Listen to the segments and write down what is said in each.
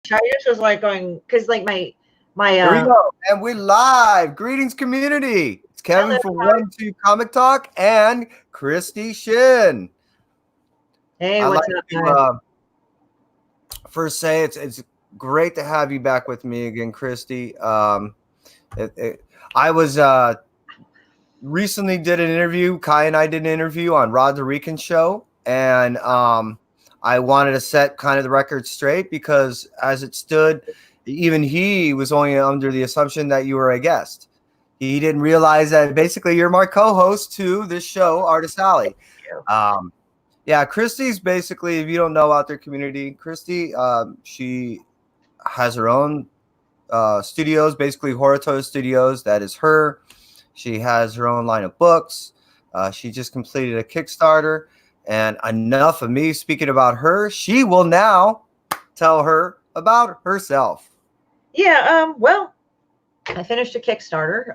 I just was like going because like my Here we go. And we live. Greetings, community. It's hello, Kevin from One Two Comic Talk and Christy Shin. hey, I'd what's like up, to guys? first say it's great to have you back with me again, Christy. It, it, I was recently did an interview. Kai and I did an interview on Rod the Rican show, and I wanted to set kind of the record straight because as it stood, even he was only under the assumption that you were a guest. He didn't realize that basically you're my co-host to this show, Artist Alley. Um, yeah, Christy's basically, if you don't know out there, community, Christy, she has her own studios, basically Horatoto Studios. That is her. She has her own line of books. She just completed a Kickstarter. And enough of me speaking about her. She will now tell her about herself. Yeah, well, I finished a Kickstarter.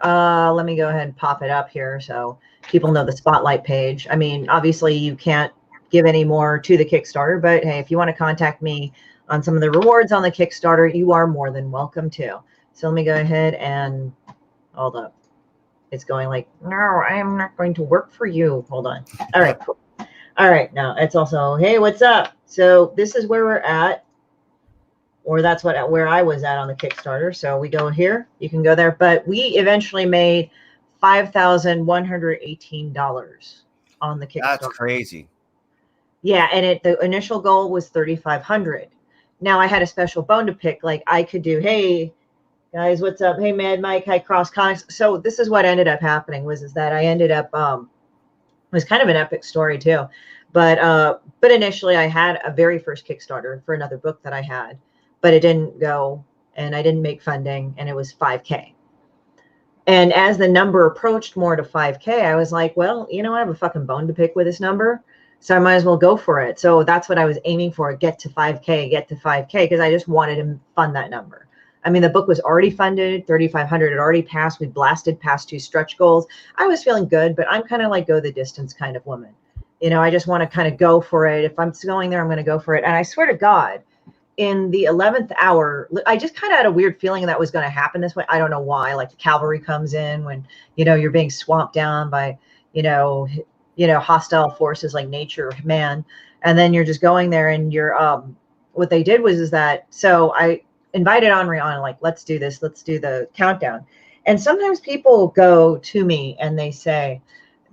Let me go ahead and pop it up here so people know the spotlight page. I mean, obviously you can't give any more to the Kickstarter, but hey, if you want to contact me on some of the rewards on the Kickstarter, you are more than welcome to. So let me go ahead and hold up. It's going like, no, I am not going to work for you. Hold on. All right, cool. All right, now it's also, hey, what's up? So this is where we're at, or that's where I was at on the Kickstarter. So we go here, you can go there, but we eventually made $5,118 on the Kickstarter. That's crazy. Yeah, and the initial goal was 3,500. Now I had a special bone to pick. Like I could do, hey guys, what's up? Hey, Mad Mike, hi Cross Comics. So this is what ended up happening is that I ended up it was kind of an epic story too. But initially I had a very first Kickstarter for another book that I had, but it didn't go and I didn't make funding and it was 5K. And as the number approached more to 5K, I was like, well, you know, I have a fucking bone to pick with this number. So I might as well go for it. So that's what I was aiming for, get to 5K, because I just wanted to fund that number. I mean, the book was already funded, 3,500 had already passed. We blasted past 2 stretch goals. I was feeling good, but I'm kind of like go the distance kind of woman. You know, I just want to kind of go for it. If I'm going there, I'm going to go for it. And I swear to God, in the 11th hour, I just kind of had a weird feeling that was going to happen this way. I don't know why. Like the cavalry comes in when, you know, you're being swamped down by, you know, hostile forces like nature, man. And then you're just going there and you're, what they did was, is that, so I invited Henri on, like, let's do this. Let's do the countdown. And sometimes people go to me and they say,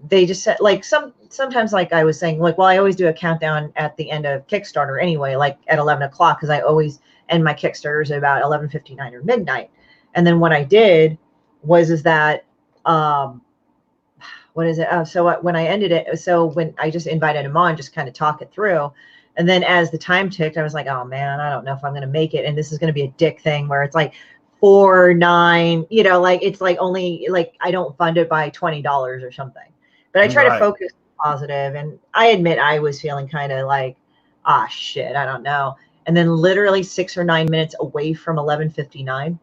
they just said like sometimes like I was saying, like, well, I always do a countdown at the end of Kickstarter anyway, like at 11 o'clock, because I always end my Kickstarters at about 11:59 or midnight. And then what I did is that what is it? So when I ended it, so when I just invited him on, just kind of talk it through. And then as the time ticked, I was like, oh man, I don't know if I'm going to make it. And this is going to be a dick thing where it's like 4, 9, you know, like it's like only like I don't fund it by $20 or something. But I try to focus positive. And I admit I was feeling kind of like, ah, shit, I don't know. And then literally 6 or 9 minutes away from 11:59,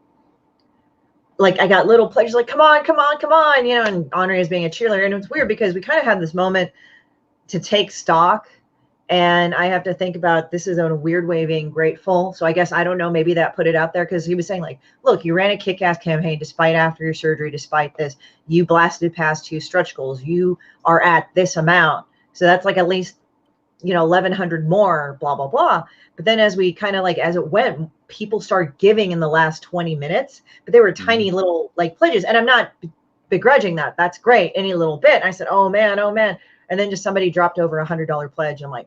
like I got little pledges like, come on, come on, come on, you know, and Henri is being a cheerleader. And it's weird because we kind of had this moment to take stock. And I have to think about this is in a weird way being grateful. So I guess, I don't know, maybe that put it out there because he was saying like, look, you ran a kick-ass campaign despite after your surgery, despite this, you blasted past 2 stretch goals. You are at this amount. So that's like at least, you know, 1,100 more, blah, blah, blah. But then as we kind of like, as it went, people started giving in the last 20 minutes, but they were tiny little like pledges. And I'm not begrudging that. That's great. Any little bit. And I said, oh man, oh man. And then just somebody dropped over $100 pledge. I'm like,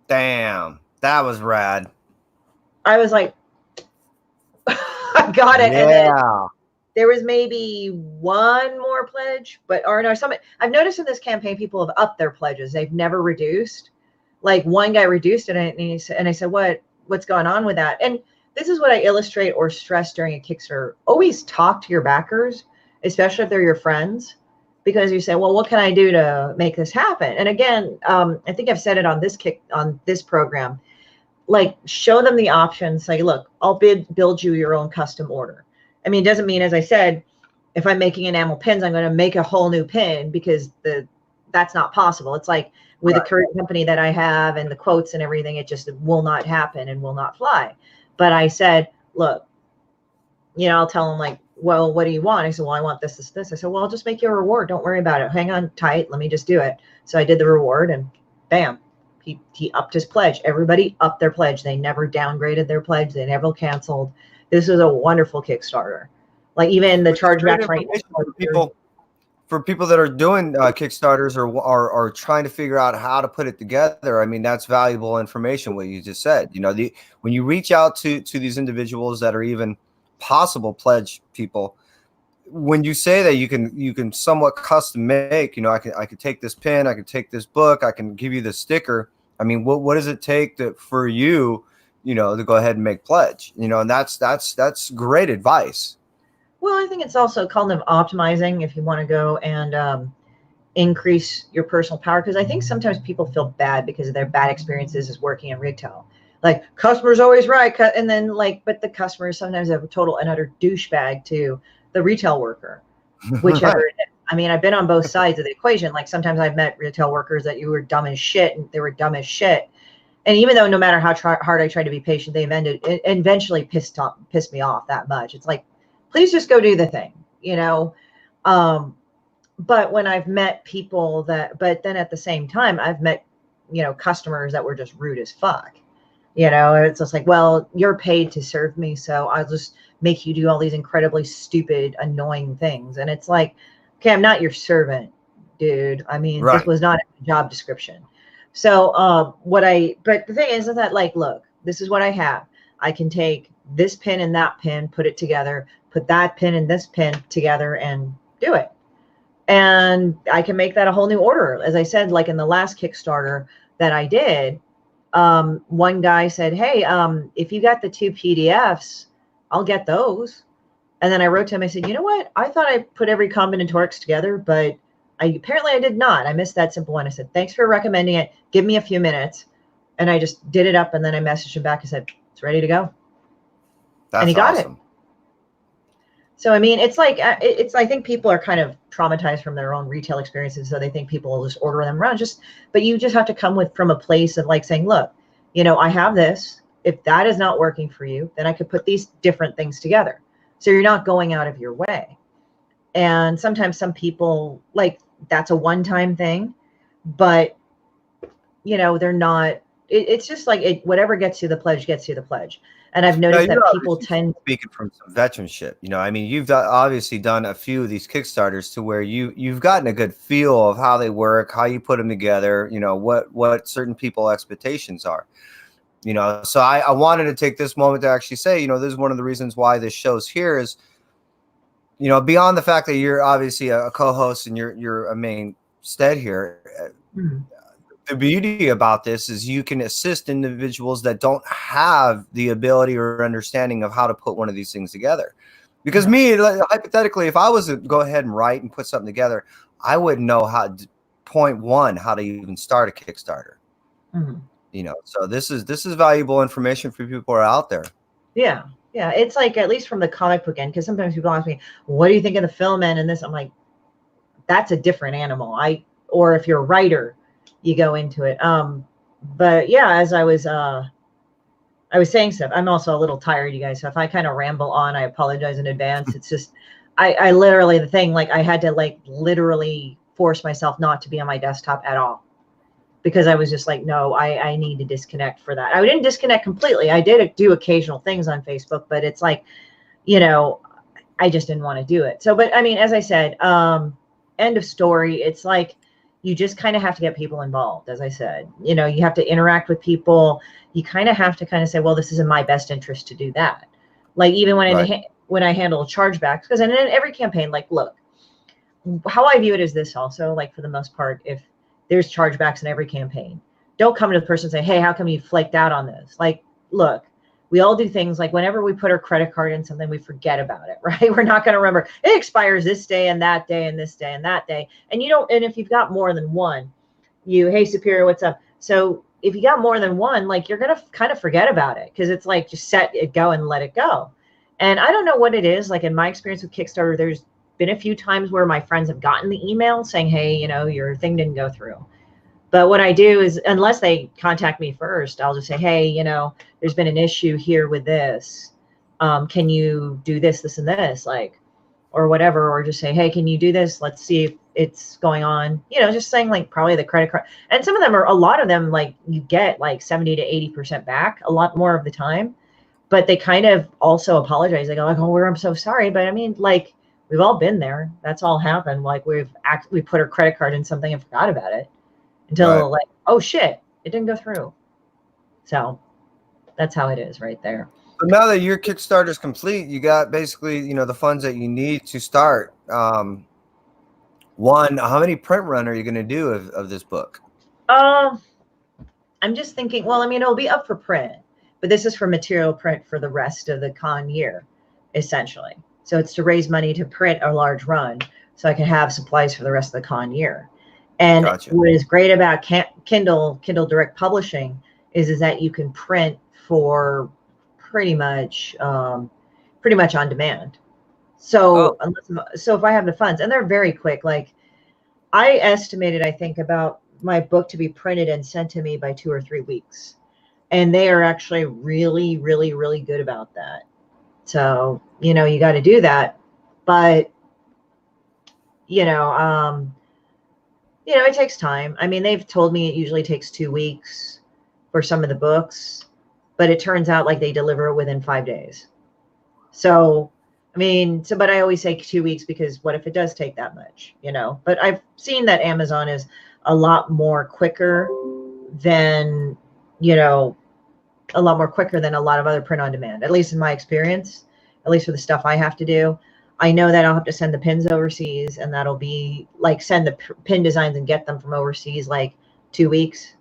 damn, that was rad. I was like, I got it. Yeah. And then there was maybe one more pledge, or no, I've noticed in this campaign, people have upped their pledges. They've never reduced. Like one guy reduced it, and I said, what's going on with that? And this is what I illustrate or stress during a Kickstarter. Always talk to your backers, especially if they're your friends, because you say, well, what can I do to make this happen? And again, I think I've said it on this program, like show them the options. Say, look, I'll build you your own custom order. I mean, it doesn't mean, as I said, if I'm making enamel pins, I'm going to make a whole new pin, because that's not possible. It's like with the current company that I have and the quotes and everything, it just will not happen and will not fly. But I said, look, I'll tell them like, well, what do you want? I said, well, I want this, this, this. I said, well, I'll just make you a reward. Don't worry about it. Hang on tight. Let me just do it. So I did the reward and bam, he upped his pledge. Everybody upped their pledge. They never downgraded their pledge. They never canceled. This was a wonderful Kickstarter. Like even the chargebacks right now. For people that are doing Kickstarters or are trying to figure out how to put it together, I mean, that's valuable information, what you just said. When you reach out to these individuals that are even possible pledge people, when you say that you can somewhat custom make, I could take this pin, I could take this book, I can give you the sticker. I mean, what does it take for you, to go ahead and make pledge, and that's great advice. Well, I think it's also kind of optimizing if you want to go and increase your personal power. Because I think sometimes people feel bad because of their bad experiences as working in retail. Like, customer's always right. And then but the customer is sometimes a total and utter douchebag to the retail worker, whichever. Right. I mean, I've been on both sides of the equation. Like sometimes I've met retail workers that you were dumb as shit and they were dumb as shit. And even though no matter how hard I tried to be patient, they eventually pissed me off that much. It's like, please just go do the thing, but when I've met people but then at the same time, I've met, customers that were just rude as fuck, it's just like, well, you're paid to serve me. So I'll just make you do all these incredibly stupid, annoying things. And it's like, okay, I'm not your servant, dude. I mean, right. This was not a job description. So but the thing is that like, look, this is what I have. I can take this pin and that pin, put it together, put that pin and this pin together and do it. And I can make that a whole new order. As I said, like in the last Kickstarter that I did, one guy said, hey, if you got the 2 PDFs, I'll get those. And then I wrote to him, I said, you know what? I thought I put every combinatorics together, but apparently I did not. I missed that simple one. I said, thanks for recommending it. Give me a few minutes. And I just did it up. And then I messaged him back. I said, it's ready to go. That's and he got awesome. it. So, I mean, it's like, I think people are kind of traumatized from their own retail experiences. So they think people will just order them around but you just have to come from a place of like saying, look, I have this. If that is not working for you, then I could put these different things together. So you're not going out of your way. And sometimes some people like that's a one-time thing, but they're not, it's just like whatever gets you the pledge gets you the pledge. And I've noticed that people tend speaking from some veteranship, I mean, you've obviously done a few of these Kickstarters to where you've gotten a good feel of how they work, how you put them together, what certain people expectations are, so I wanted to take this moment to actually say, this is one of the reasons why this show's here is, beyond the fact that you're obviously a co-host and you're a mainstay here, the beauty about this is you can assist individuals that don't have the ability or understanding of how to put one of these things together. Because me, hypothetically, if I was to go ahead and write and put something together, I wouldn't know how to even start a Kickstarter. So this is valuable information for people who are out there. Yeah. Yeah. It's like, at least from the comic book end, because sometimes people ask me, what do you think of the film end and this? I'm like, that's a different animal. Or if you're a writer, you go into it. But yeah, as I was saying stuff, I'm also a little tired, you guys. So if I kind of ramble on, I apologize in advance. It's just, I literally, the thing, like I had to like literally force myself not to be on my desktop at all, because I was just like, no, I need to disconnect for that. I didn't disconnect completely. I did do occasional things on Facebook, but it's like, I just didn't want to do it. So, but I mean, as I said, end of story. It's like, you just kind of have to get people involved. As I said, you have to interact with people. You kind of have to kind of say, well, this is in my best interest to do that. Like even when I handle chargebacks, because in every campaign, like, look, how I view it is this also, like for the most part, if there's chargebacks in every campaign, don't come to the person and say, hey, how come you flaked out on this? Like, look, we all do things like whenever we put our credit card in something, we forget about it, right? We're not going to remember it expires this day and that day and this day and that day. And and if you've got more than one, hey, Superior, what's up? So if you got more than one, like you're going to kind of forget about it, because it's like, just set it go and let it go. And I don't know what it is. Like in my experience with Kickstarter, there's been a few times where my friends have gotten the email saying, hey, your thing didn't go through. But what I do is, unless they contact me first, I'll just say, hey, you know, there's been an issue here with this. Can you do this, and this, like, or whatever, or just say, hey, can you do this? Let's see if it's going on. You know, just saying like probably the credit card. And some of them are, a lot of them, like you get like 70 to 80% back a lot more of the time. But they kind of also apologize. They go like, oh, I'm so sorry. But I mean, like, we've all been there. That's all happened. Like we put our credit card in something and forgot about it until like, oh shit, it didn't go through. So that's how it is right there. So now that your Kickstarter is complete, you got basically, you know, the funds that you need to start. One, how many print run are you going to do of this book? I'm just thinking, well, I mean, it'll be up for print, but this is for material print for the rest of the con year, essentially. So it's to raise money to print a large run so I can have supplies for the rest of the con year. And Gotcha. What is great about Kindle Direct Publishing is that you can print for pretty much on demand. So so if I have the funds, and they're very quick, like I estimated, I think, about my book to be printed and sent to me by 2 or 3 weeks. And they are actually really, really, really good about that. So, you know, you got to do that. But, you know, it takes time. I mean, they've told me it usually takes 2 weeks for some of the books, but it turns out like they deliver it within 5 days. So, I mean, but I always say 2 weeks because what if it does take that much, you know? But I've seen that Amazon is a lot more quicker than, you know, a lot more quicker than a lot of other print on demand, at least in my experience, at least for the stuff I have to do. I know that I'll have to send the pins overseas, and that'll be like send the pin designs and get them from overseas like 2 weeks.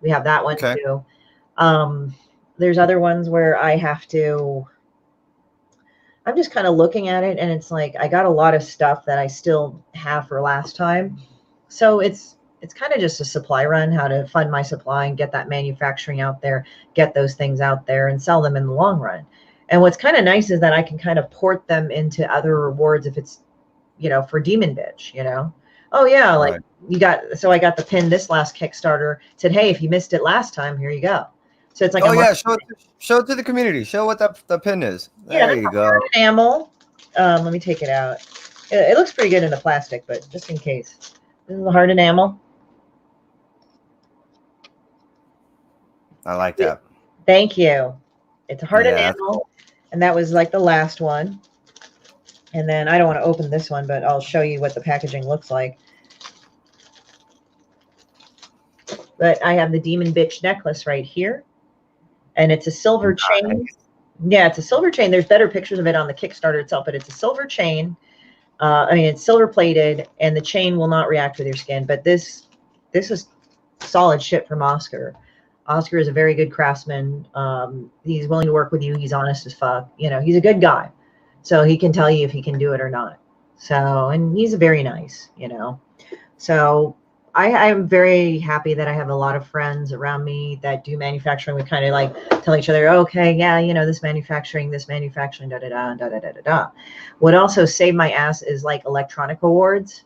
We have that one too. There's other ones where I have to, I'm just kind of looking at it and it's like, I got a lot of stuff that I still have for last time. So it's kind of just a supply run, how to fund my supply and get that manufacturing out there, get those things out there and sell them in the long run. And what's kind of nice is that I can kind of port them into other rewards if it's, you know, for Demon Bitch, you know. Oh yeah, like so I got the pin this last Kickstarter, said, hey, if you missed it last time, here you go. So it's like, show it to the community. Show what the pin is. There you go. Enamel. Let me take it out. It looks pretty good in the plastic, but just in case. This is the hard enamel. I like that. Thank you. It's a hard enamel, and that was like the last one. And then I don't want to open this one, but I'll show you what the packaging looks like. But I have the Demon Bitch necklace right here, and it's a silver chain. Yeah, it's a silver chain. There's better pictures of it on the Kickstarter itself, but it's a silver chain. I mean, it's silver plated, and the chain will not react with your skin. But this is solid shit from Oscar. Oscar is a very good craftsman. He's willing to work with you. He's honest as fuck. You know, he's a good guy. So he can tell you if he can do it or not. So, and he's very nice, you know. So I'm very happy that I have a lot of friends around me that do manufacturing. We kind of like tell each other, okay, yeah, you know, this manufacturing, da-da-da, da-da-da-da. What also saved my ass is like electronic awards.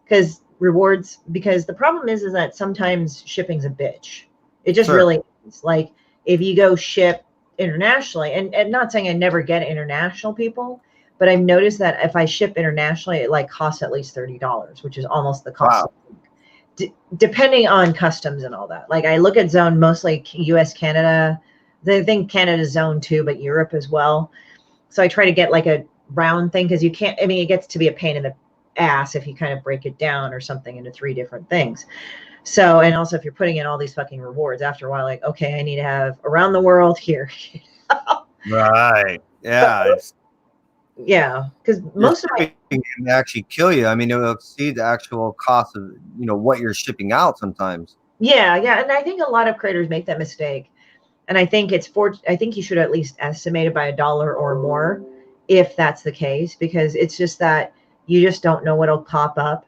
Because the problem is that sometimes shipping's a bitch. It just really is. Like if you go ship internationally, and not saying I never get international people, but I've noticed that if I ship internationally, it like costs at least $30, which is almost the cost. Wow. Depending on customs and all that. Like I look at zone mostly US, Canada. I think Canada's zone too, but Europe as well. So I try to get like a round thing because you can't, I mean, it gets to be a pain in the ass if you kind of break it down or something into 3 different things. So, and also if you're putting in all these fucking rewards, after a while, like, okay, I need to have around the world here. Right. Yeah. Yeah. Because most of my can actually kill you. I mean, it will exceed the actual cost of, you know, what you're shipping out sometimes. Yeah. Yeah. And I think a lot of creators make that mistake. And I think I think you should at least estimate it by $1 or more if that's the case, because it's just that you just don't know what'll pop up.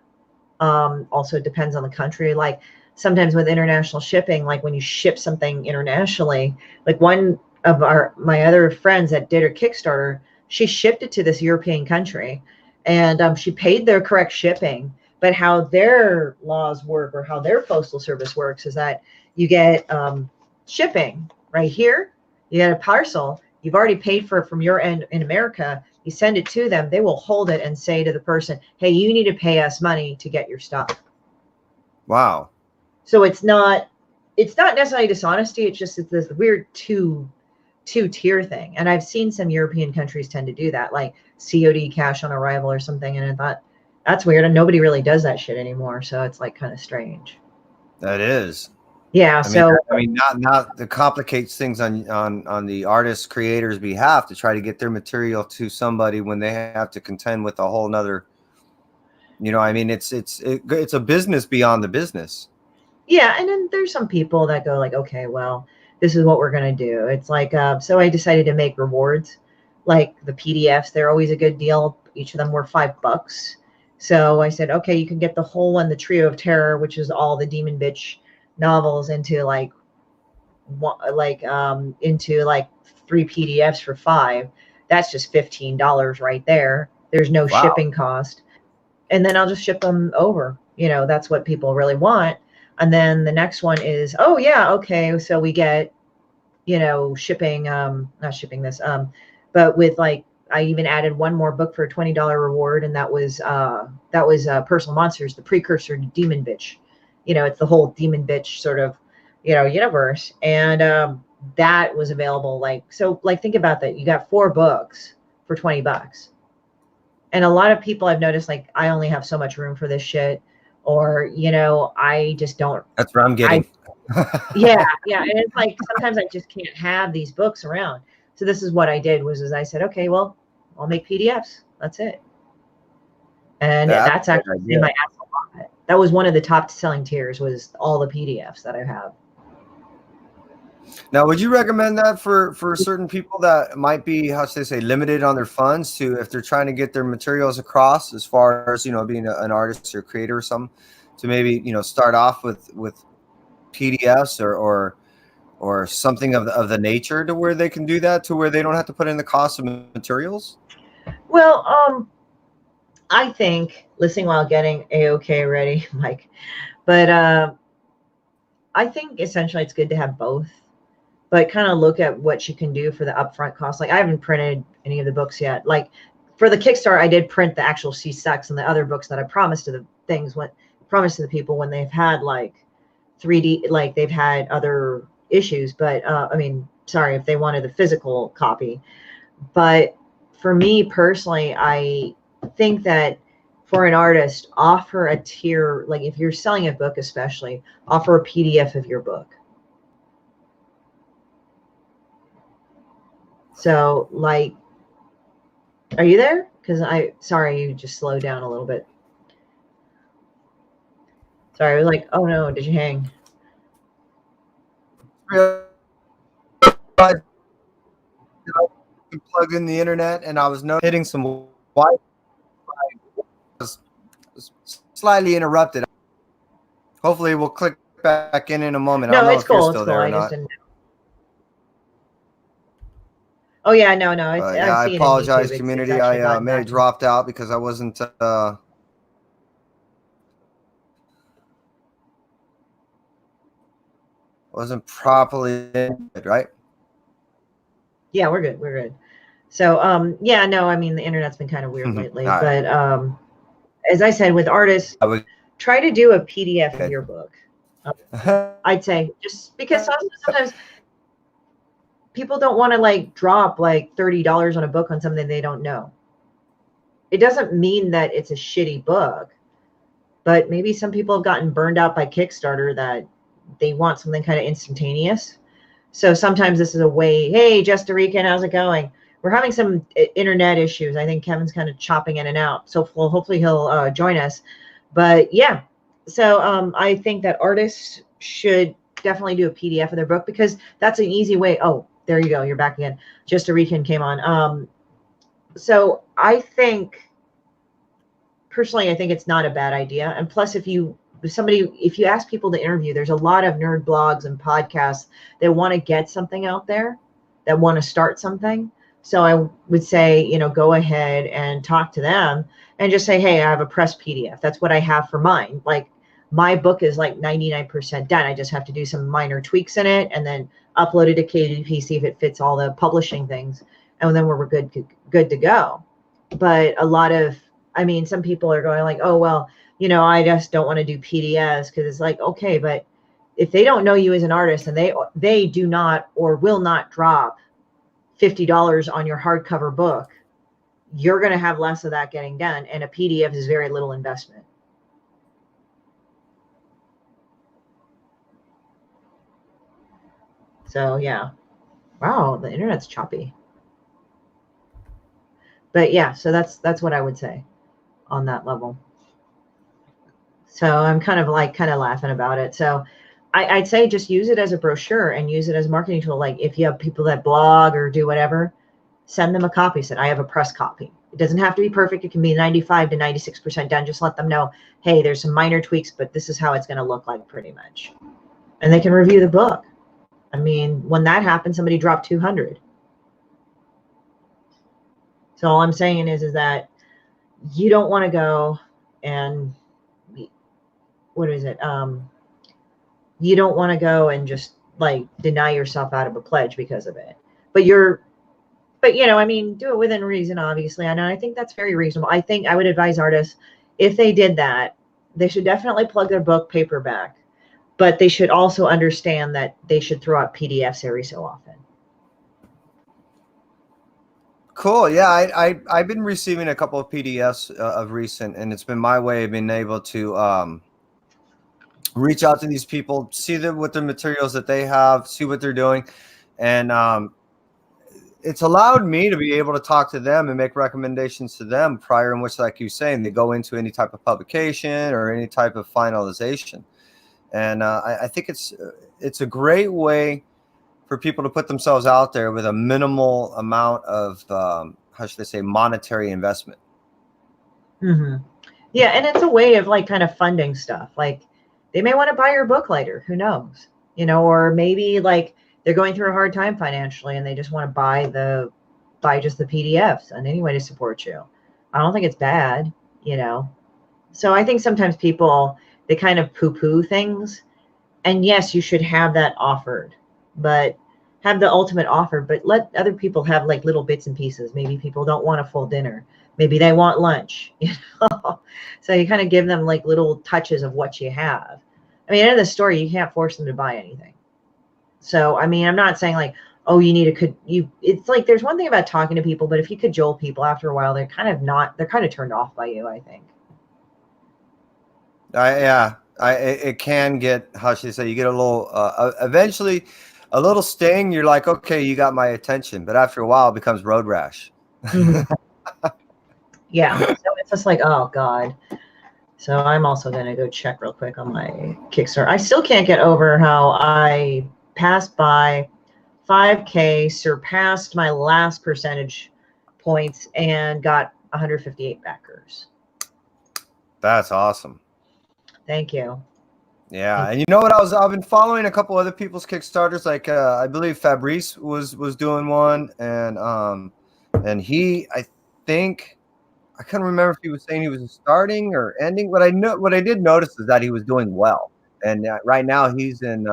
Also it depends on the country. Like sometimes with international shipping, like when you ship something internationally, like one of my other friends that did her Kickstarter, she shipped it to this European country and she paid their correct shipping, But how their laws work, or how their postal service works, is that you get shipping right here. You get a parcel. You've already paid for it from your end in America. You send it to them. They will hold it and say to the person, hey, you need to pay us money to get your stuff. Wow. So it's not necessarily dishonesty. It's this weird two-tier thing. And I've seen some European countries tend to do that, like COD, cash on arrival or something. And I thought, that's weird. And nobody really does that shit anymore. So it's like kind of strange. That is. Yeah. I mean, not that complicates things on the artist creator's behalf to try to get their material to somebody when they have to contend with a whole nother, I mean, it's a business beyond the business. Yeah. And then there's some people that go like, okay, well, this is what we're going to do. It's like, so I decided to make rewards, like the PDFs. They're always a good deal. Each of them were $5. So I said, okay, you can get the whole one, the Trio of Terror, which is all the Demon Bitch novels, into like 3 PDFs for $5. That's just $15 right there. There's no shipping cost. And then I'll just ship them over. That's what people really want. And then the next one is, oh yeah, okay, so we get, shipping, not shipping this, but with like, I even added one more book for a $20 reward, and that was Personal Monsters, the precursor to Demon Bitch. It's the whole Demon Bitch sort of, universe, and that was available. Think about that. You got 4 books for $20, and a lot of people I've noticed, like, I only have so much room for this shit, or I just don't. That's what I'm getting. Yeah, and it's like sometimes I just can't have these books around. So this is what I did was I said, okay, well, I'll make PDFs. That's it. And that's actually my ass a lot. That was one of the top selling tiers, was all the PDFs that I have. Now, would you recommend that for certain people that might be, how should I say, limited on their funds, to, if they're trying to get their materials across, as far as, being an artist or creator or something, to maybe, start off with PDFs or something of the nature, to where they can do that, to where they don't have to put in the cost of materials? Well, I think, listening while getting A-OK ready, Mike, but I think essentially it's good to have both, but kind of look at what you can do for the upfront cost. Like, I haven't printed any of the books yet. Like, for the Kickstarter, I did print the actual She Sucks and the other books that I promised to the people when they've had like 3D, like they've had other issues, but if they wanted the physical copy. But for me personally, I think that for an artist, offer a tier, like if you're selling a book especially, offer a PDF of your book. So, like, are you there? Because sorry, you just slowed down a little bit. Sorry, I was like, oh no, did you hang? I plugged in the internet, and I was hitting some Wi-Fi. Was slightly interrupted. Hopefully, we'll click back in a moment. No, I don't know it's if cool. you're It's still cool. there or I just not. didn't know. Oh yeah, no. I apologize, community. I may have dropped out because I wasn't. Wasn't properly right. Yeah, we're good. So yeah, no, I mean, the internet's been kind of weird lately, but as I said, with artists, try to do a PDF of your book. I'd say, just because sometimes people don't want to like drop like $30 on a book on something they don't know. It doesn't mean that it's a shitty book, but maybe some people have gotten burned out by Kickstarter that they want something kind of instantaneous. So sometimes this is a way. Hey, Just Rican, how's it going? We're having some internet issues. I think Kevin's kind of chopping in and out. So hopefully he'll join us. But yeah, so I think that artists should definitely do a PDF of their book, because that's an easy way. Oh, there you go. You're back again. Just Rican came on. So I think, personally, I think it's not a bad idea. And plus, if you ask people to interview, there's a lot of nerd blogs and podcasts that want to get something out there, that want to start something. So I would say, go ahead and talk to them and just say, hey, I have a press PDF. That's what I have for mine. Like my book is like 99% done. I just have to do some minor tweaks in it and then upload it to KDP, see if it fits all the publishing things. And then we're good to go. But some people are going like, oh, well, I just don't want to do PDFs because it's like, okay, but if they don't know you as an artist and they do not or will not drop $50 on your hardcover book, you're going to have less of that getting done. And a PDF is very little investment. So yeah. Wow, the internet's choppy. But yeah, so that's what I would say on that level. So I'm kind of laughing about it. So I'd say just use it as a brochure and use it as a marketing tool. Like if you have people that blog or do whatever, send them a copy. Said I have a press copy. It doesn't have to be perfect. It can be 95 to 96% done. Just let them know, hey, there's some minor tweaks, but this is how it's going to look like pretty much. And they can review the book. I mean, when that happened, somebody dropped 200. So all I'm saying is that you don't want to go and you don't want to go and just like deny yourself out of a pledge because of it. But do it within reason, obviously. I think that's very reasonable. I think I would advise artists, if they did that, they should definitely plug their book paperback, but they should also understand that they should throw out PDFs every so often. Cool. Yeah, I've been receiving a couple of PDFs of recent, and it's been my way of being able to reach out to these people, see them with the materials that they have, see what they're doing, and it's allowed me to be able to talk to them and make recommendations to them prior in which, like you're saying, they go into any type of publication or any type of finalization. And I think it's a great way for people to put themselves out there with a minimal amount of, how should I say, monetary investment. Mm-hmm. Yeah, and it's a way of like kind of funding stuff. Like they may want to buy your book later. Who knows? Or maybe like they're going through a hard time financially and they just want to buy just the PDFs and any way to support you. I don't think it's bad, So I think sometimes people, they kind of poo-poo things. And yes, you should have that offered, but have the ultimate offer, but let other people have like little bits and pieces. Maybe people don't want a full dinner. Maybe they want lunch, So you kind of give them like little touches of what you have. I mean, in the story, you can't force them to buy anything. So, I mean, I'm not saying like, oh, it's like, there's one thing about talking to people, but if you cajole people after a while, they're kind of turned off by you, I think. It can get, how should I say, you get a little, eventually a little sting. You're like, okay, you got my attention. But after a while, it becomes road rash. Mm-hmm. Yeah. So it's just like, oh, God. So I'm also going to go check real quick on my Kickstarter. I still can't get over how I passed by 5K, surpassed my last percentage points, and got 158 backers. That's awesome. Thank you. Yeah, and you know what? I've been following a couple other people's Kickstarters. Like I believe Fabrice was doing one, and he, I think, I couldn't remember if he was saying he was starting or ending. What I did notice is that he was doing well, and right now he's in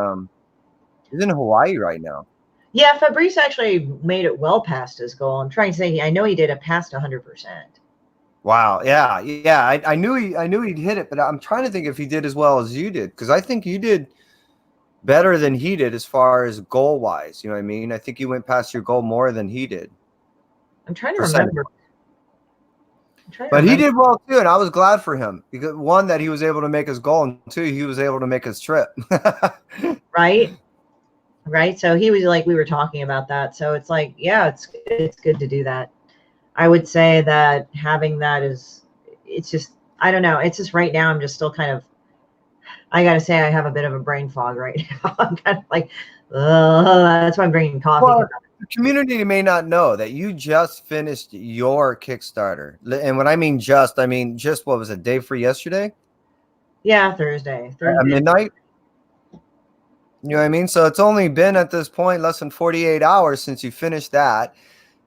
Hawaii right now. Yeah, Fabrice actually made it well past his goal. I'm trying to say, I know he did it past 100%. Wow. Yeah. I knew he'd hit it, but I'm trying to think if he did as well as you did, because I think you did better than he did as far as goal wise. You know what I mean? I think you went past your goal more than he did. I'm trying to remember. But he did well too, and I was glad for him because one, that he was able to make his goal, and two, he was able to make his trip. Right. So he was like, we were talking about that. So it's like, yeah, it's good to do that. I would say that having that it's just, I don't know. It's just right now, I'm just still kind of, I got to say, I have a bit of a brain fog right now. I'm kind of like, that's why I'm drinking coffee. Well, the community may not know that you just finished your Kickstarter. And when I mean just what was it, day for yesterday? Yeah, Thursday. At midnight? You know what I mean? So it's only been at this point less than 48 hours since you finished that.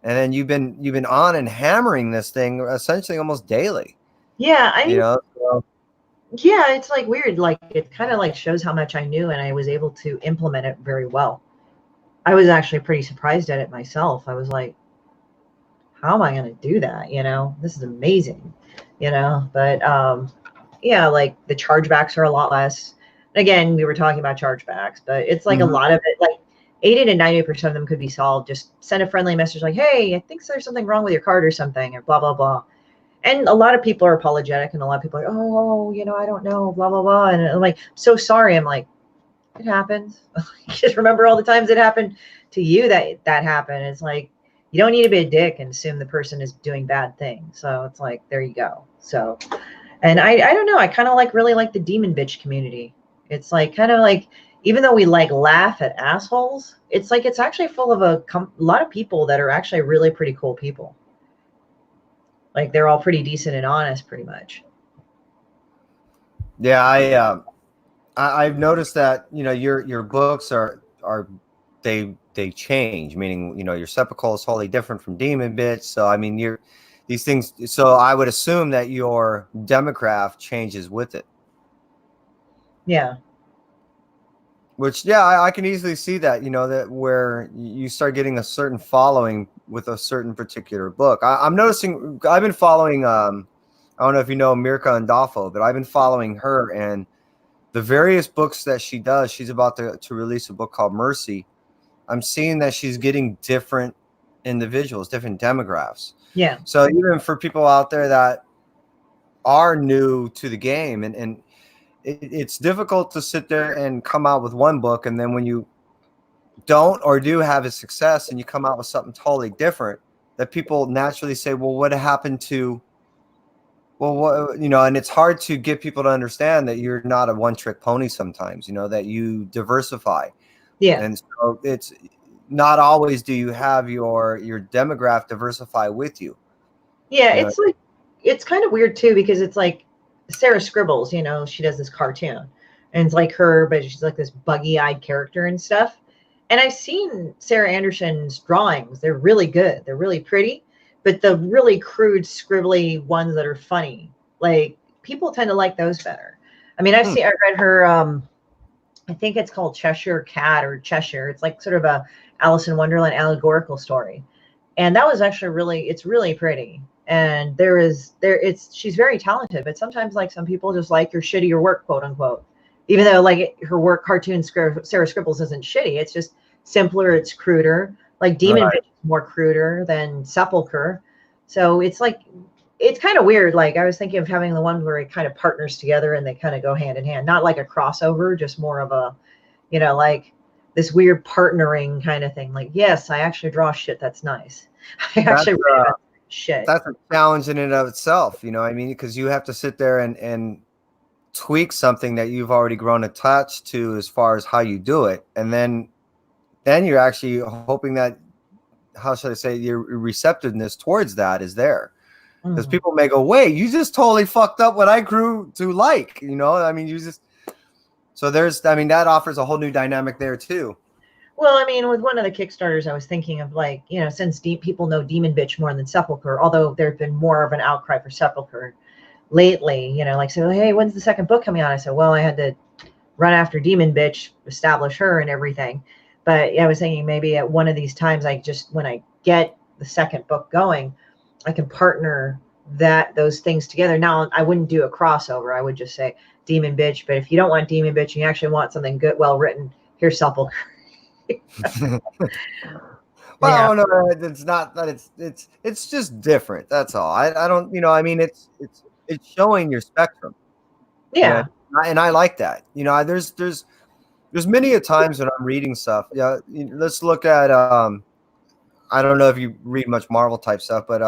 and then you've been on and hammering this thing essentially almost daily. Yeah, I You mean, know, so, yeah, it's like weird. Like it kind of like shows how much I knew, and I was able to implement it very well. I was actually pretty surprised at it myself. I was like, how am I going to do that? This is amazing, but yeah, like the chargebacks are a lot less. Again, we were talking about chargebacks, but it's like a mhm. lot of it, like 80 to 90% of them could be solved. Just send a friendly message like, hey, I think there's something wrong with your card or something, or blah, blah, blah. And a lot of people are apologetic, and a lot of people are, oh, I don't know, blah, blah, blah. And I'm like, so sorry. I'm like, it happens. Just remember all the times it happened to you that happened. It's like, you don't need to be a dick and assume the person is doing bad things. So it's like, there you go. So, and I don't know. I kind of really like the demon bitch community. It's like kind of like, even though we like laugh at assholes, it's like it's actually full of a lot of people that are actually really pretty cool people. Like they're all pretty decent and honest, pretty much. Yeah, I've noticed that your books are they change, meaning your Sepulchre is wholly different from Demon Bitch. So I mean you're these things. So I would assume that your demographic changes with it. Yeah. Which, yeah, I can easily see that, that where you start getting a certain following with a certain particular book. I'm noticing, I've been following, I don't know if you know Mirka Andolfo, but I've been following her and the various books that she does. She's about to release a book called Mercy. I'm seeing that she's getting different individuals, different demographics. Yeah. So even for people out there that are new to the game and it's difficult to sit there and come out with one book, and then when you don't or do have a success and you come out with something totally different, that people naturally say, well, what happened to, well, what, and it's hard to get people to understand that you're not a one-trick pony sometimes, that you diversify. Yeah. And so it's not always do you have your demographic diversify with you. Yeah, You know, it's like it's kind of weird too because it's like Sarah Scribbles, she does this cartoon and it's like her, but she's like this buggy-eyed character and stuff. And I've seen Sarah Anderson's drawings. They're really good. They're really pretty, but the really crude, scribbly ones that are funny, like people tend to like those better. I mean, I read her I think it's called Cheshire Cat or Cheshire. It's like sort of a Alice in Wonderland allegorical story. And that was actually it's really pretty. And she's very talented, but sometimes like some people just like your shittier work, quote unquote. Even though like her work cartoon Sarah Scribbles isn't shitty. It's just simpler, it's cruder. Like Demon right. Bitch is more cruder than Sepulchre. So it's like it's kind of weird. Like I was thinking of having the one where it kind of partners together and they kind of go hand in hand, not like a crossover, just more of a, like this weird partnering kind of thing. Like, yes, I actually draw shit that's nice. I That's actually write about shit. that's a challenge in and of itself, I mean, because you have to sit there and tweak something that you've already grown attached to as far as how you do it, and then you're actually hoping that, how should I say, your receptiveness towards that is there, because Mm. people may go, wait, you just totally fucked up what I grew to like, I mean, so I mean, that offers a whole new dynamic there too. Well, I mean, with one of the Kickstarters, I was thinking of like, since people know Demon Bitch more than Sepulchre, although there's been more of an outcry for Sepulchre lately, like, say, hey, when's the second book coming out? I said, well, I had to run after Demon Bitch, establish her and everything. But yeah, I was thinking maybe at one of these times, when I get the second book going, I can partner those things together. Now, I wouldn't do a crossover. I would just say Demon Bitch. But if you don't want Demon Bitch and you actually want something good, well written, here's Sepulchre. Yeah. Well, no, it's not that it's just different. That's all. I don't, I mean, it's showing your spectrum. Yeah, Yeah. and I like that. There's many a times when I'm reading stuff. Yeah, let's look at I don't know if you read much Marvel type stuff, but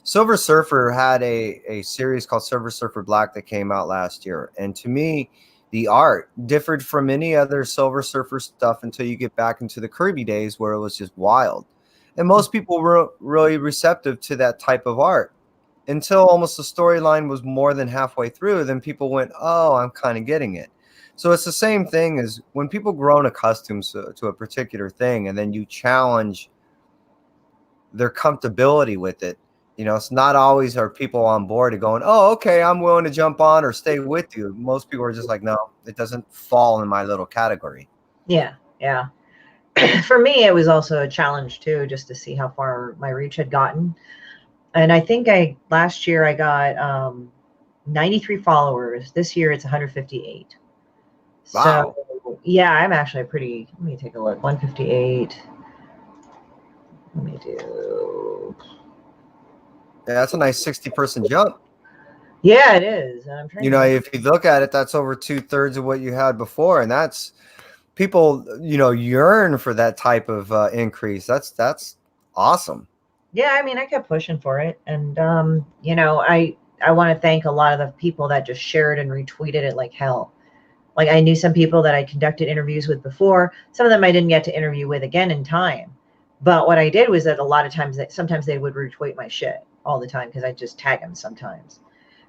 Silver Surfer had a series called Silver Surfer Black that came out last year, and to me, the art differed from any other Silver Surfer stuff until you get back into the Kirby days where it was just wild, and most people were really receptive to that type of art until almost the storyline was more than halfway through. Then people went, "Oh, I'm kind of getting it." So it's the same thing as when people grown accustomed to a particular thing, and then you challenge their comfortability with it. You know, it's not always are people on board and going, oh, okay, I'm willing to jump on or stay with you. Most people are just like, no, it doesn't fall in my little category. Yeah. Yeah. For me, it was also a challenge too, just to see how far my reach had gotten. And I think last year I got 93 followers. This year it's 158. Wow. So yeah, I'm actually let me take a look. 158. Let me do. Yeah, that's a nice 60-person jump. Yeah, it is. And I'm trying You know, if you look at it, that's over 2/3 of what you had before. And that's people, you know, yearn for that type of increase. That's awesome. Yeah, I mean, I kept pushing for it. And, you know, I want to thank a lot of the people that just shared and retweeted it like hell. Like I knew some people that I conducted interviews with before. Some of them I didn't get to interview with again in time. But what I did was that a lot of times sometimes they would retweet my shit all the time because I just tag them sometimes.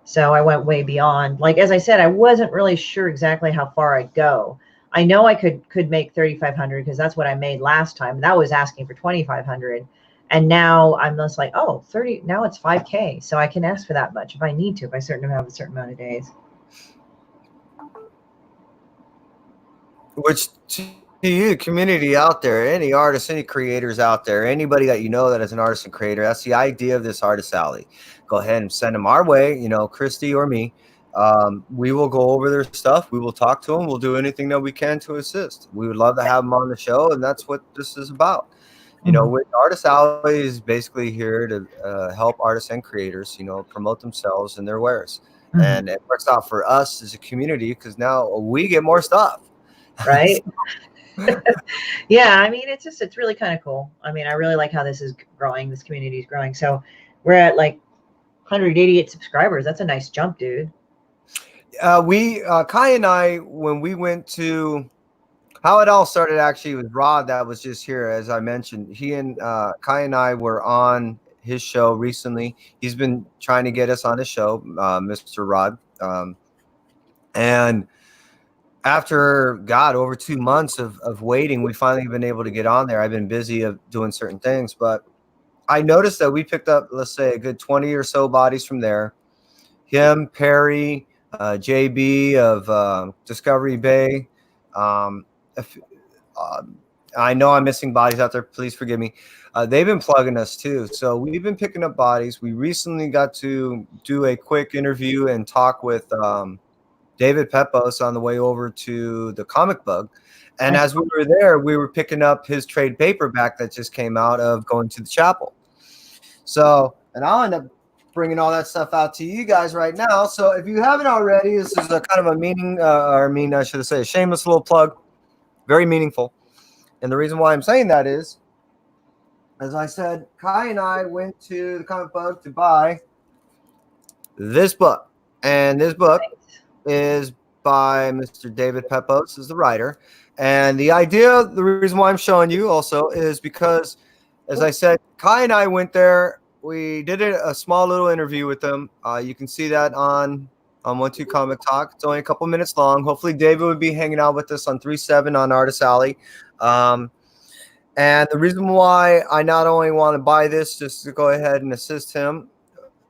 So I went way beyond. Like as I said, I wasn't really sure exactly how far I'd go. I know I could make 3,500 because that's what I made last time. That was asking for 2,500. And now I'm just like, oh, 30, now it's 5K. So I can ask for that much if I need to, if I have a certain amount of days. Which to you, community out there, any artists, any creators out there, anybody that you know that is an artist and creator, that's the idea of this Artist Alley. Go ahead and send them our way, you know, Christy or me. We will go over their stuff. We will talk to them. We'll do anything that we can to assist. We would love to have them on the show, and that's what this is about. You know, with Artist Alley is basically here to help artists and creators, you know, promote themselves and their wares. And it works out for us as a community because now we get more stuff. Right. Yeah, I mean, it's really kind of cool. I mean, I really like how this is growing. This community is growing. So we're at like 188 subscribers. That's a nice jump, dude. Kai and I, when we went to how it all started, actually was Rod that was just here, as I mentioned. He and Kai and I were on his show recently. He's been trying to get us on his show, Mr. Rod. And after over 2 months of waiting, we finally been able to get on there. I've been busy of doing certain things, but I noticed that we picked up, let's say, a good 20 or so bodies from there. Him, Perry, JB of Discovery Bay. I know I'm missing bodies out there. Please forgive me. They've been plugging us too. So we've been picking up bodies. We recently got to do a quick interview and talk with David Pepos on the way over to the Comic Bug. And as we were there, we were picking up his trade paperback that just came out of Going to the Chapel. So, and I'll end up bringing all that stuff out to you guys right now. So if you haven't already, this is a kind of a a shameless little plug, very meaningful. And the reason why I'm saying that is, as I said, Kai and I went to the Comic Bug to buy this book. And this book is by Mr. David Pepos, is the writer. And the reason why I'm showing you also is because, as I said, Kai and I went there. We did a small little interview with them. You can see that on 1-2 Comic Talk. It's only a couple minutes long. Hopefully David would be hanging out with us on 3/7 on Artist Alley. And the reason why I not only want to buy this just to go ahead and assist him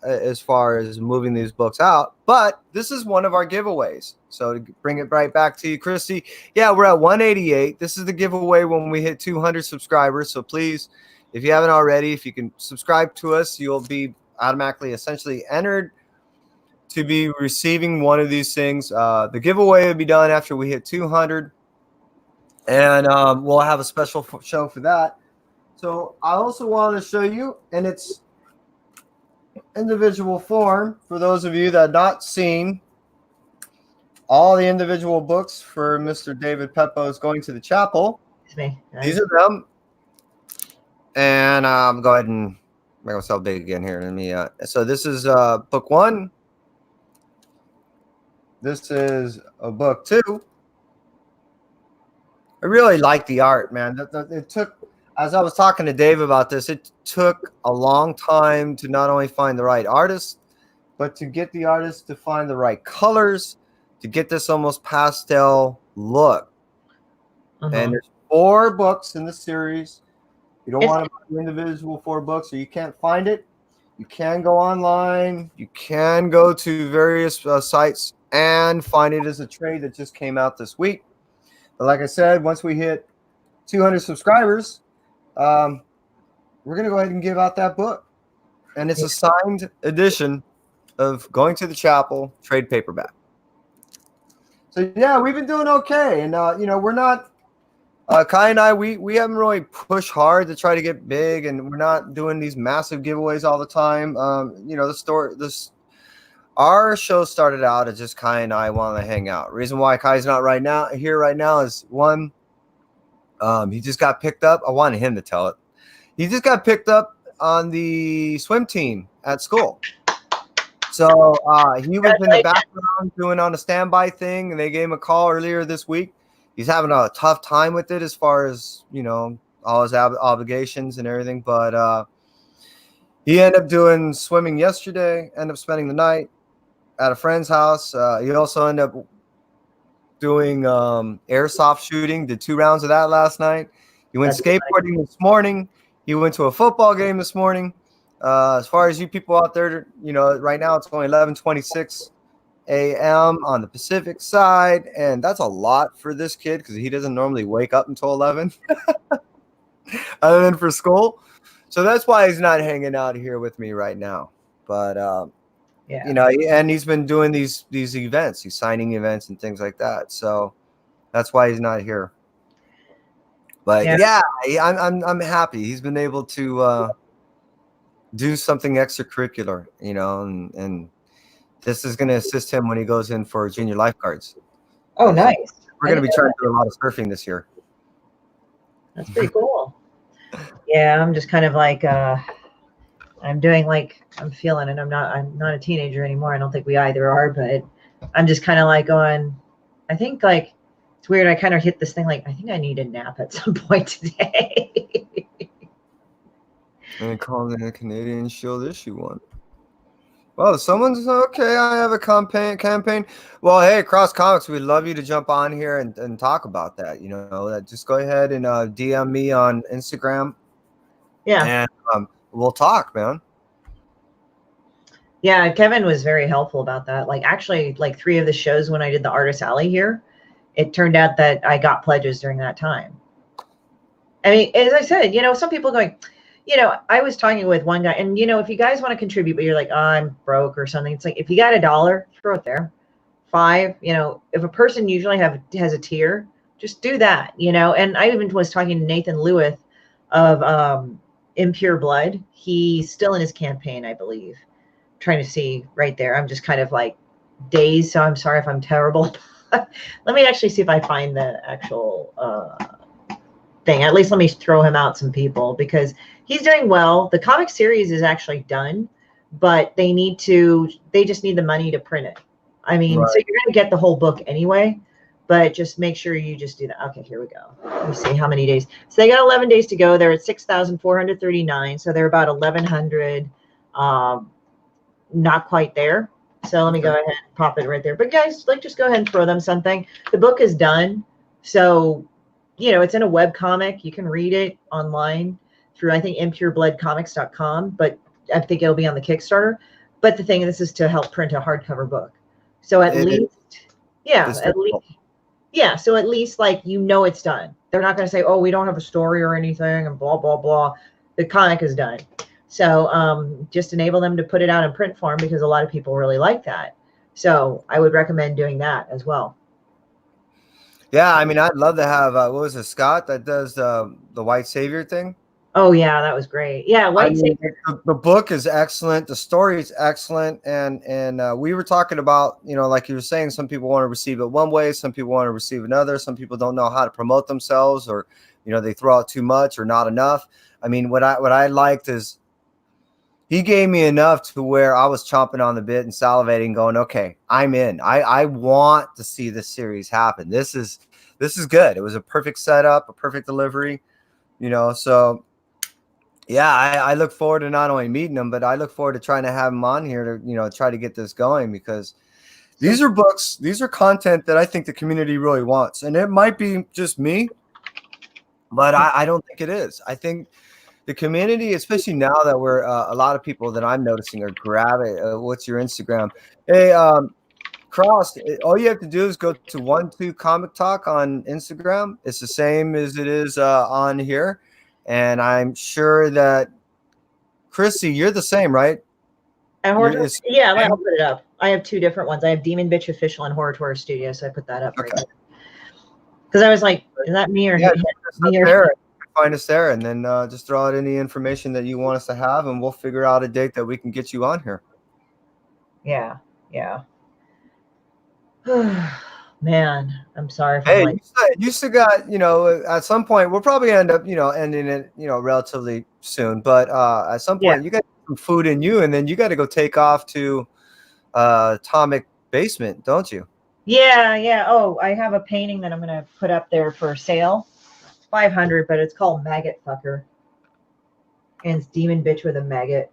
as far as moving these books out, but this is one of our giveaways. So to bring it right back to you, Christy, yeah, we're at 188. This is the giveaway when we hit 200 subscribers. So please, if you haven't already, if you can subscribe to us, you'll be automatically essentially entered to be receiving one of these things. The giveaway will be done after we hit 200. And we'll have a special show for that. So I also want to show you, and it's individual form for those of you that have not seen all the individual books for Mr. David Pepos Going to the Chapel. These are them. And go ahead and make myself big again here. Let me. So this is book 1. This is book 2. I really like the art, man. It took, as I was talking to Dave about this, it took a long time to not only find the right artist, but to get the artist to find the right colors, to get this almost pastel look. And there's 4 books in the series. You don't want to buy the individual 4 books, or you can't find it. You can go online. You can go to various sites and find it as a trade that just came out this week. But like I said, once we hit 200 subscribers, we're going to go ahead and give out that book. And it's a signed edition of Going to the Chapel trade paperback. So, yeah, we've been doing okay. And, we're not Kai and I, we haven't really pushed hard to try to get big, and we're not doing these massive giveaways all the time. Our show started out as just Kai and I want to hang out. Reason why Kai's not here right now is one, he just got picked up. I wanted him to tell it. He just got picked up on the swim team at school. So he was in the background doing on a standby thing, and they gave him a call earlier this week. He's having a tough time with it as far as, all his obligations and everything. But he ended up doing swimming yesterday, ended up spending the night at a friend's house. He also ended up doing airsoft shooting, did 2 rounds of that last night. He went skateboarding this morning. He went to a football game this morning. As far as you people out there, right now it's only 11:26 a.m. on the Pacific side, and that's a lot for this kid because he doesn't normally wake up until 11 other than for school. So that's why he's not hanging out here with me right now. But and he's been doing these events, he's signing events and things like that. So that's why he's not here. But I'm happy he's been able to do something extracurricular, and this is going to assist him when he goes in for junior lifeguards. Oh, nice. We're going to be trying to do a lot of surfing this year. That's pretty cool. Yeah, I'm just kind of like, I'm feeling it. I'm not a teenager anymore. I don't think we either are, but I'm just kind of like going, I think like, it's weird. I kind of hit this thing like, I think I need a nap at some point today. And calling it a Canadian Shield issue one. Well, someone's okay. I have a campaign. Well, hey, Cross Comics, we'd love you to jump on here and talk about that. Just go ahead and DM me on Instagram. Yeah. And we'll talk, man. Yeah, Kevin was very helpful about that. Like, actually, like 3 of the shows when I did the Artist Alley here, it turned out that I got pledges during that time. I mean, as I said, some people going, I was talking with one guy, and if you guys want to contribute, but you're like, oh, I'm broke or something, it's like, if you got $1, throw it there. 5, if a person usually has a tier, just do that, And I even was talking to Nathan Lewis of Impure Blood. He's still in his campaign, I believe. Trying to see right there. I'm just kind of like dazed, so I'm sorry if I'm terrible. Let me actually see if I find the actual thing. At least let me throw him out some people, because he's doing well. The comic series is actually done, but they just need the money to print it. I mean, right. So you're going to get the whole book anyway, but just make sure you just do that. Okay, here we go. Let me see how many days. So they got 11 days to go. They're at 6,439. So they're about 1,100, not quite there. So let me go ahead and pop it right there. But guys, just go ahead and throw them something. The book is done. So, it's in a web comic. You can read it online through, I think, impurebloodcomics.com, but I think it'll be on the Kickstarter. But the thing, this is to help print a hardcover book. So at least like, it's done. They're not going to say, oh, we don't have a story or anything and blah, blah, blah. The comic is done. So just enable them to put it out in print form, because a lot of people really like that. So I would recommend doing that as well. Yeah, I mean, I'd love to have, what was it, Scott, that does the White Savior thing? Oh, yeah, that was great. Yeah, Savior. The book is excellent. The story is excellent. And we were talking about, like you were saying, some people want to receive it one way, some people want to receive another. Some people don't know how to promote themselves, or, they throw out too much or not enough. I mean, what I liked is he gave me enough to where I was chomping on the bit and salivating, going, okay, I'm in. I want to see this series happen. This is good. It was a perfect setup, a perfect delivery, so yeah, I look forward to not only meeting him, but I look forward to trying to have him on here to, try to get this going, because these are books, these are content that I think the community really wants. And it might be just me, but I don't think it is. I think the community, especially now that we're a lot of people that I'm noticing are grabbing. What's your Instagram? Hey, Cross. All you have to do is go to 12 Comic Talk on Instagram. It's the same as it is on here, and I'm sure that Chrissy, you're the same, right? And You're, Horror, it's yeah, I'll put it up. I have two different ones. I have Demon Bitch Official and Horror Tour Studio, so I put that up right okay. there. Because I was like, is that me or Yeah, me or there. Find us there, and then just throw out any information that you want us to have, and we'll figure out a date that we can get you on here. yeah, yeah. Man, I'm sorry if I'm Hey, like, you still got, at some point, we'll probably end up, ending it, relatively soon. But at some yeah, point, you got some food in you, and then you got to go take off to Atomic Basement, don't you? yeah, yeah. Oh, I have a painting that I'm gonna put up there for sale. 500, but it's called Maggot Fucker. And it's Demon Bitch with a maggot.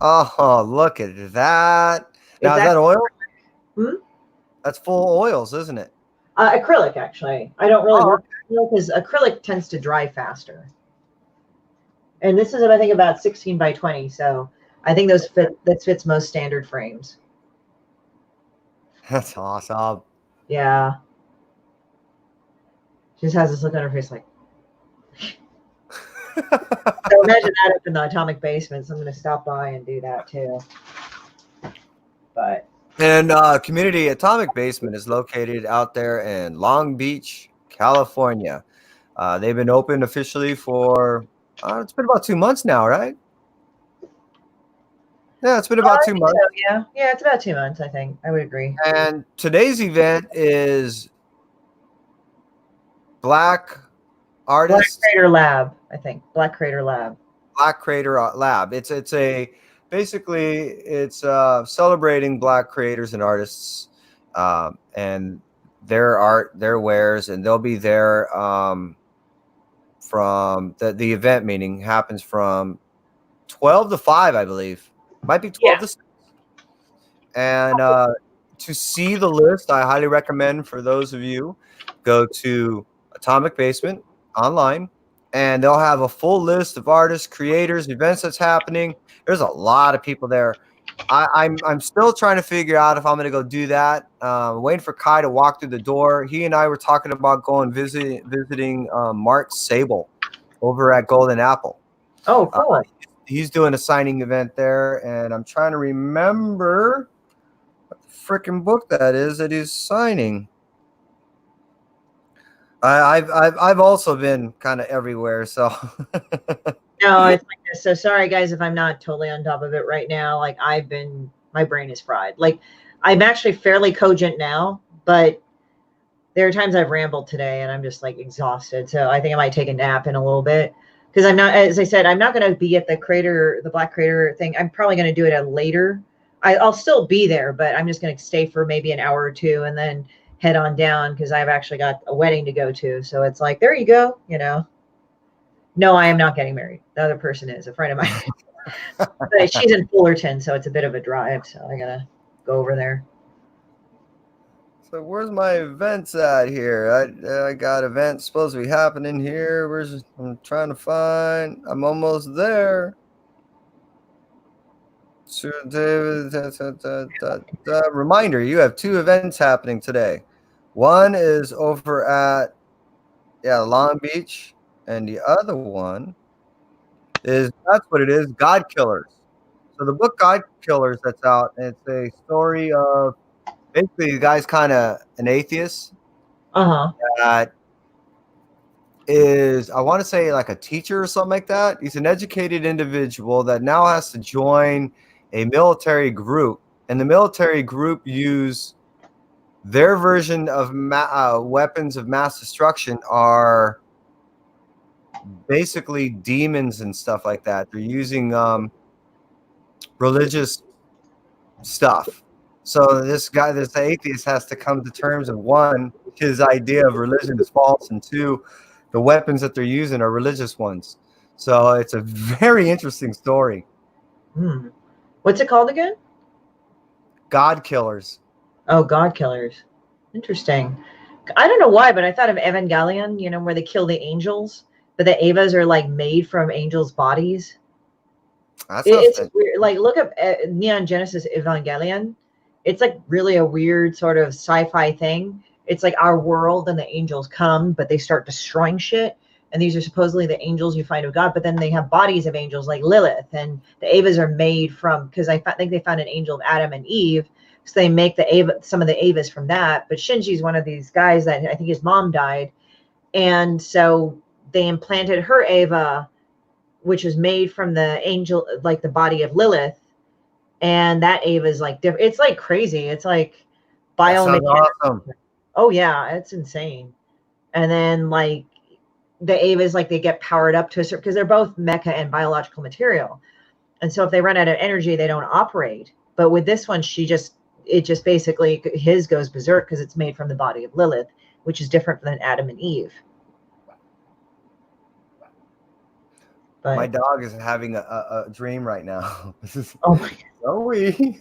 Oh, look at that. Now, It's is that actually, oil? hmm? That's full oils, isn't it? Acrylic, actually. I don't really Oh, work because acrylic tends to dry faster. And this is, I think, about 16 by 20. So I think that fits most standard frames. that's awesome. Yeah. She just has this look on her face like, so imagine that up in the Atomic Basement. So I'm going to stop by and do that too. But And Community Atomic Basement is located out there in Long Beach, California. They've been open officially for, it's been about 2 months now, right? Yeah, it's been about 2 months. so, yeah. Yeah, it's about 2 months, I think. I would agree. And today's event is Black Artists. Black Crater Lab, I think. Black Crater Lab. Black Creator Lab. It's basically it's celebrating Black creators and artists, and their art, their wares, and they'll be there from the event meeting happens from 12 to 5, I believe. Might be 12 to 6. And to see the list, I highly recommend for those of you go to Atomic Basement online, and they'll have a full list of artists, creators, events that's happening. There's a lot of people there. I'm still trying to figure out if I'm going to go do that. Waiting for Kai to walk through the door. He and I were talking about going visiting Mark Sable over at Golden Apple. Oh, cool. He's doing a signing event there, and I'm trying to remember what the freaking book that is that he's signing. I've also been kind of everywhere, so. No, it's like this. So sorry, guys, if I'm not totally on top of it right now. Like my brain is fried. Like I'm actually fairly cogent now, but there are times I've rambled today and I'm just like exhausted. So I think I might take a nap in a little bit because I'm not, as I said, I'm not going to be at the Black Crater thing. I'm probably going to do it at later. I'll still be there, but I'm just going to stay for maybe an hour or two and then head on down because I've actually got a wedding to go to. So it's like, there you go, No, I am not getting married. The other person is a friend of mine. But she's in Fullerton, so it's a bit of a drive. So I gotta go over there. So where's my events at here? I got events supposed to be happening here. I'm trying to find. I'm almost there. So reminder: you have 2 events happening today. One is over at Long Beach. And the other one that's what it is, God Killers. So the book God Killers that's out, and it's a story of basically the guy's kind of an atheist. That is, I want to say like a teacher or something like that. He's an educated individual that now has to join a military group, and the military group use their version of weapons of mass destruction are basically demons and stuff like that. They're using religious stuff. So this atheist has to come to terms of, one, his idea of religion is false, and 2, the weapons that they're using are religious ones. So it's a very interesting story. What's it called again? God Killers. Oh, God Killers. Interesting. I don't know why, but I thought of Evangelion, where they kill the angels. but the Avas are like made from angels' bodies. That sounds It's weird. Like look up Neon Genesis Evangelion. It's like really a weird sort of sci-fi thing. It's like our world and the angels come, but they start destroying shit. And these are supposedly the angels you find of God, but then they have bodies of angels like Lilith, and the Avas are made from because think they found an angel of Adam and Eve, so they make the Ava some of the Avas from that. But Shinji's one of these guys that I think his mom died, and so they implanted her Ava, which was made from the angel, like the body of Lilith, and that Ava is like different. It's like crazy. It's like that sounds biomechanical. awesome. Oh yeah, it's insane. And then like the Avas, like they get powered up to a certain because they're both mecha and biological material. And so if they run out of energy, they don't operate. But with this one, it just basically his goes berserk because it's made from the body of Lilith, which is different than Adam and Eve. But, my dog is having a dream right now. oh my Zoe.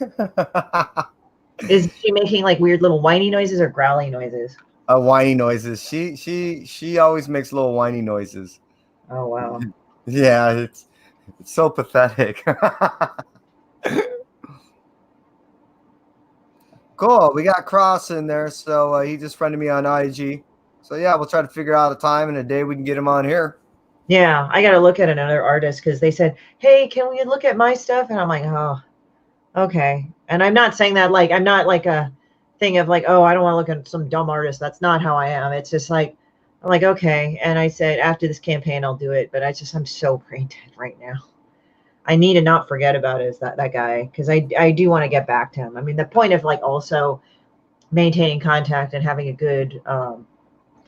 Is she making like weird little whiny noises or growly noises? Whiny noises. She always makes little whiny noises. Oh wow. Yeah, it's so pathetic. Cool. We got Cross in there, so he just friended me on IG. So yeah, we'll try to figure out a time and a day we can get him on here. Yeah, I got to look at another artist because they said, "Hey, can we look at my stuff?" And I'm like, "Oh, okay." And I'm not saying that like I'm not like a thing of like, "Oh, I don't want to look at some dumb artist." That's not how I am. It's just like I'm like, "Okay." And I said, "After this campaign, I'll do it." But I'm so brain dead right now. I need to not forget about is that guy because I do want to get back to him. I mean, the point of like also maintaining contact and having a good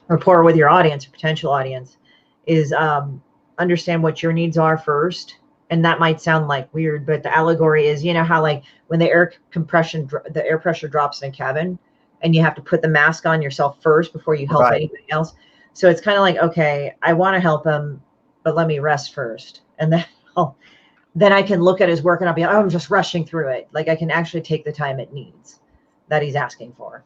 rapport with your audience or potential audience is understand what your needs are first. And that might sound like weird, but the allegory is, you know, how like when the air pressure drops in a cabin and you have to put the mask on yourself first before you help anybody else. So it's kind of like, okay, I want to help him, but let me rest first. And then, then I can look at his work and I'll be, I'm just rushing through it. Like I can actually take the time it needs that he's asking for.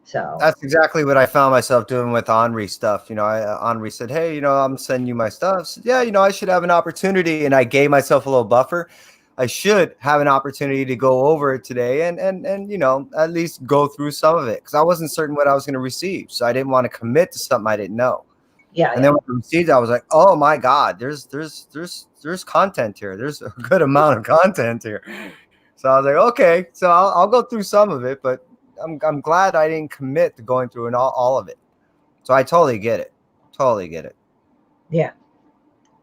So that's exactly what I found myself doing with Henri stuff. You know, Henri said, "Hey, you know, I'm sending you my stuff." I said, yeah, you know, I should have an opportunity, and I gave myself a little buffer. I should have an opportunity to go over it today, and you know, at least go through some of it because I wasn't certain what I was going to receive, so I didn't want to commit to something I didn't know. Yeah. And then when I received it, I was like, "Oh my God, there's content here. There's a good amount of content here." So I was like, "Okay, so I'll go through some of it, but." I'm glad I didn't commit to going through all of it. So I totally get it. Totally get it. Yeah.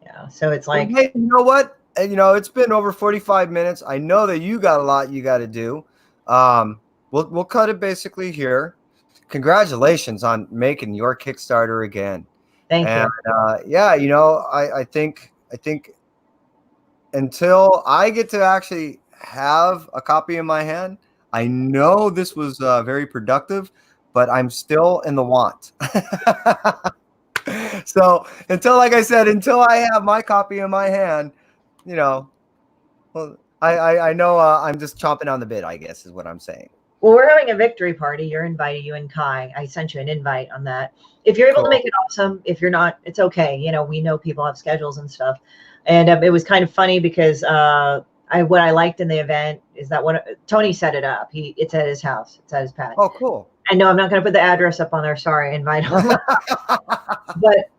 Yeah. So it's like, hey, you know what? And, you know, it's been over 45 minutes. I know that you got a lot you got to do. We'll cut it basically here. Congratulations on making your Kickstarter again. Thank you. Yeah, you know, I think until I get to actually have a copy in my hand, I know this was very productive, but I'm still in the want. So until, like I said, until I have my copy in my hand, you know, well, I know I'm just chomping on the bit, I guess is what I'm saying. Well, we're having a victory party. You're invited, you and Kai. I sent you an invite on that. If you're able to make it, awesome. If you're not, it's okay. You know, we know people have schedules and stuff. And it was kind of funny because what I liked in the event is that when Tony set it up, it's at his house, it's at his pad. Oh, cool. I know I'm not going to put the address up on there. Sorry, invite him. But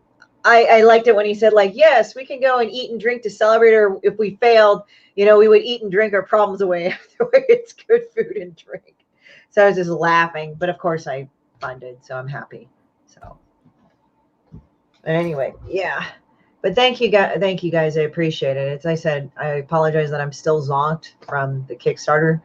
I liked it when he said, like, yes, we can go and eat and drink to celebrate, or if we failed, you know, we would eat and drink our problems away. It's good food and drink. So I was just laughing, but of course I funded, so I'm happy. So, but anyway, yeah. But thank you guys. I appreciate it. As I said, I apologize that I'm still zonked from the Kickstarter.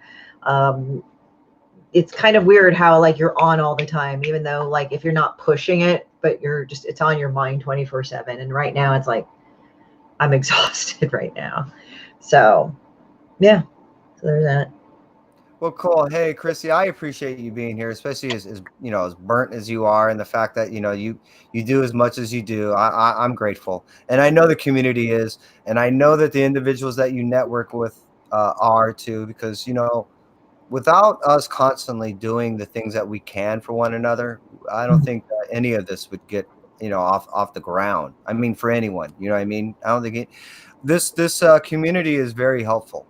It's kind of weird how like you're on all the time, even though like if you're not pushing it, but it's on your mind 24/7. And right now it's like I'm exhausted right now. So yeah, so there's that. Well, cool. Hey, Chrissy, I appreciate you being here, especially as you know, as burnt as you are, and the fact that you know you do as much as you do. I'm grateful, and I know the community is, and I know that the individuals that you network with are too, because you know, without us constantly doing the things that we can for one another, I don't think that any of this would get off the ground. I mean, for anyone, you know what I mean? I don't think this community is very helpful.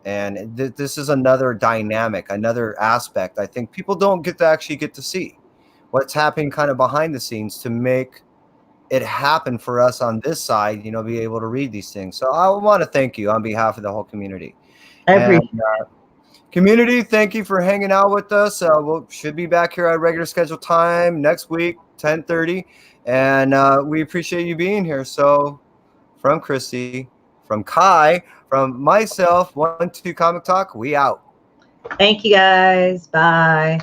And this is another dynamic, another aspect I think people don't get to see what's happening kind of behind the scenes to make it happen for us on this side, be able to read these things. So I want to thank you on behalf of the whole community. Every Community, thank you for hanging out with us. We should be back here at regular scheduled time next week, 10:30. And we appreciate you being here. So from Christy, from Kai, from myself, 1-2 Comic Talk, we out. Thank you guys. Bye.